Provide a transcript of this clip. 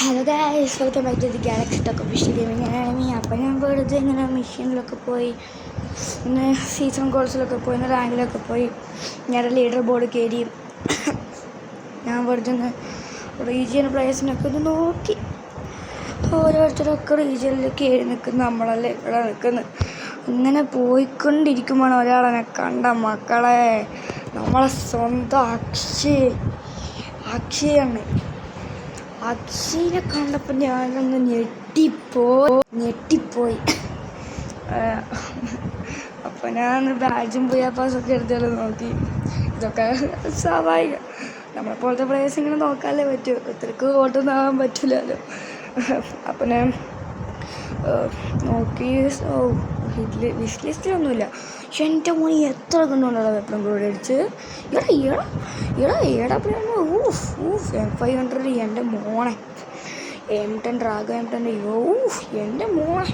Hello guys, welcome back to the Galaxy Talk Official Gaming. അപ്പം ഞാൻ വെറുതെ ഇങ്ങനെ മിഷനിലൊക്കെ പോയി, ഇന്ന് സീസൺ കോഴ്സിലൊക്കെ പോയി, ഇന്ന് റാങ്കിലൊക്കെ പോയി, ഞാൻ ലീഡർ ബോർഡ് കയറി. ഞാൻ വെറുതെ ഒന്ന് റീജിയൻ പ്ലേയേഴ്സിനൊക്കെ ഒന്ന് നോക്കി. ഓരോരുത്തരൊക്കെ റീജിയനിൽ കയറി നിൽക്കുന്നു, നമ്മളല്ലേ ഇവിടെ നിൽക്കുന്നു. ഇങ്ങനെ പോയിക്കൊണ്ടിരിക്കുമ്പോഴാണ് ഒരാളെന്നെ കണ്ട മക്കളെ, നമ്മളെ സ്വന്തം അക്ഷയാണ്. അക്ഷീനെ കണ്ടപ്പോൾ ഞാനൊന്ന് ഞെട്ടിപ്പോയി. അപ്പോൾ ഞാൻ ബാഡ്ജും പാസ്സൊക്കെ എടുത്താൽ നോക്കി. ഇതൊക്കെ സ്വാഭാവികം, നമ്മളെപ്പോലത്തെ പ്ലേയേഴ്സ് ഇങ്ങനെ നോക്കാനല്ലേ പറ്റൂ, ഇത്രയ്ക്ക് ഓട്ടൊന്നും ആവാൻ പറ്റില്ലല്ലോ. അപ്പം ഞാൻ നോക്കി. വിഷ് ലിസ്റ്റിലൊന്നുമില്ല. പക്ഷെ എൻ്റെ മോനെ എത്ര കണ്ടുകൊണ്ടുള്ള വെപ്പൺ കൂടെ അടിച്ച് ഏടാ M500 എൻ്റെ മോനെ, M10 ഡ്രാഗൺ M10 എൻ്റെ മോനെ.